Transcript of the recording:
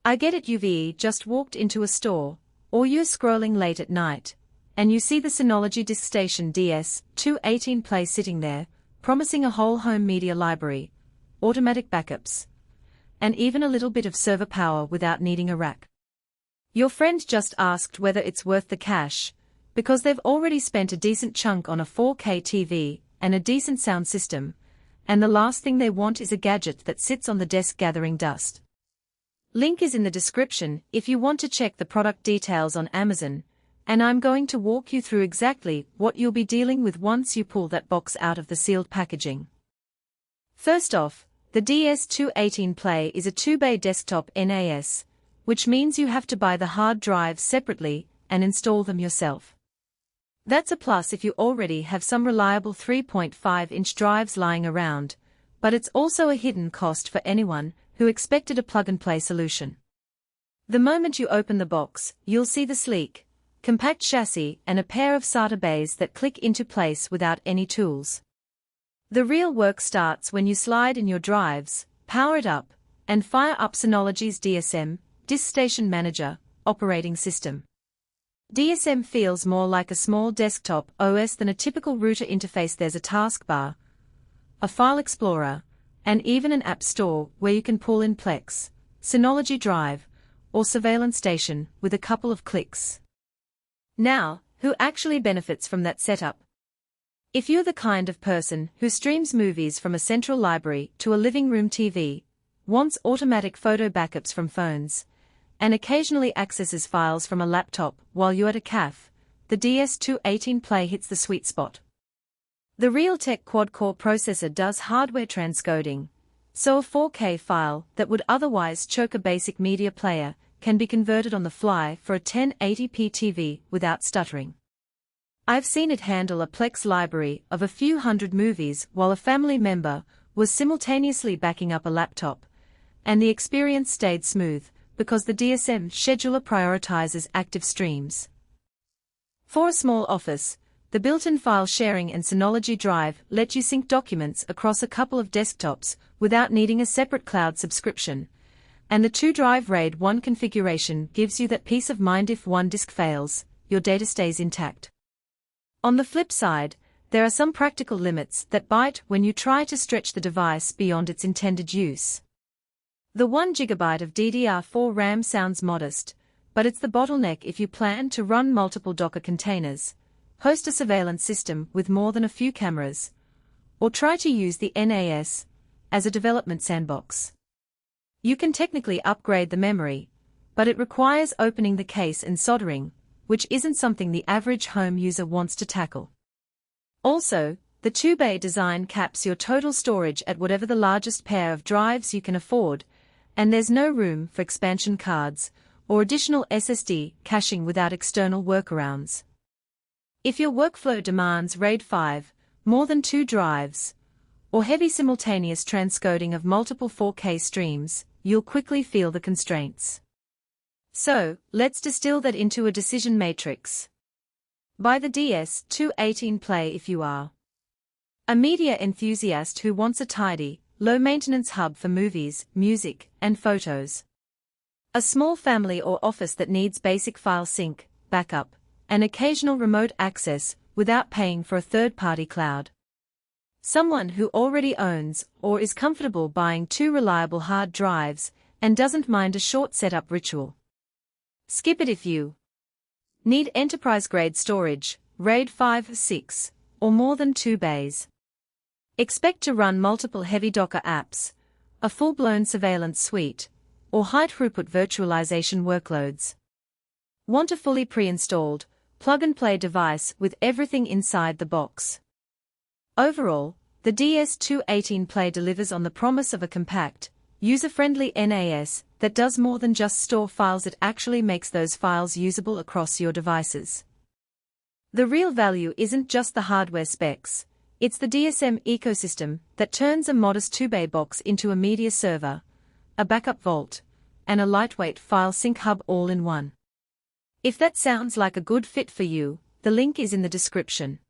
I get it, you've just walked into a store, or you're scrolling late at night, and you see the Synology DiskStation DS218play sitting there, promising a whole home media library, automatic backups, and even a little bit of server power without needing a rack. Your friend just asked whether it's worth the cash, because they've already spent a decent chunk on a 4K TV and a decent sound system, and the last thing they want is a gadget that sits on the desk gathering dust. Link is in the description if you want to check the product details on Amazon, and I'm going to walk you through exactly what you'll be dealing with once you pull that box out of the sealed packaging. First off, the DS218play is a 2-bay desktop NAS, which means you have to buy the hard drives separately and install them yourself. That's a plus if you already have some reliable 3.5-inch drives lying around, but it's also a hidden cost for anyone who expected a plug-and-play solution. The moment you open the box, you'll see the sleek, compact chassis and a pair of SATA bays that click into place without any tools. The real work starts when you slide in your drives, power it up, and fire up Synology's DiskStation Manager operating system. DSM feels more like a small desktop OS than a typical router interface. There's a taskbar, a file explorer, and even an app store where you can pull in Plex, Synology Drive, or Surveillance Station with a couple of clicks. Now, who actually benefits from that setup? If you're the kind of person who streams movies from a central library to a living room TV, wants automatic photo backups from phones, and occasionally accesses files from a laptop while you're at a cafe, the DS218play hits the sweet spot. The Realtek quad-core processor does hardware transcoding, so a 4K file that would otherwise choke a basic media player can be converted on the fly for a 1080p TV without stuttering. I've seen it handle a Plex library of a few hundred movies while a family member was simultaneously backing up a laptop, and the experience stayed smooth because the DSM scheduler prioritizes active streams. For a small office, the built-in file sharing and Synology Drive let you sync documents across a couple of desktops without needing a separate cloud subscription, and the 2-drive RAID 1 configuration gives you that peace of mind if one disk fails, your data stays intact. On the flip side, there are some practical limits that bite when you try to stretch the device beyond its intended use. The 1 GB of DDR4 RAM sounds modest, but it's the bottleneck if you plan to run multiple Docker containers, host a surveillance system with more than a few cameras, or try to use the NAS as a development sandbox. You can technically upgrade the memory, but it requires opening the case and soldering, which isn't something the average home user wants to tackle. Also, the 2-bay design caps your total storage at whatever the largest pair of drives you can afford, and there's no room for expansion cards or additional SSD caching without external workarounds. If your workflow demands RAID 5, more than 2 drives, or heavy simultaneous transcoding of multiple 4K streams, you'll quickly feel the constraints. So, let's distill that into a decision matrix. Buy the DS218play if you are a media enthusiast who wants a tidy, low-maintenance hub for movies, music, and photos. A small family or office that needs basic file sync, backup, and occasional remote access without paying for a third-party cloud. Someone who already owns or is comfortable buying 2 reliable hard drives and doesn't mind a short setup ritual. Skip it if you need enterprise-grade storage, RAID 5, 6, or more than 2 bays. Expect to run multiple heavy Docker apps, a full-blown surveillance suite, or high-throughput virtualization workloads. Want a fully pre-installed, plug-and-play device with everything inside the box? Overall, the DS218play delivers on the promise of a compact, user-friendly NAS that does more than just store files. It actually makes those files usable across your devices. The real value isn't just the hardware specs, it's the DSM ecosystem that turns a modest 2-bay box into a media server, a backup vault, and a lightweight file sync hub all in one. If that sounds like a good fit for you, the link is in the description.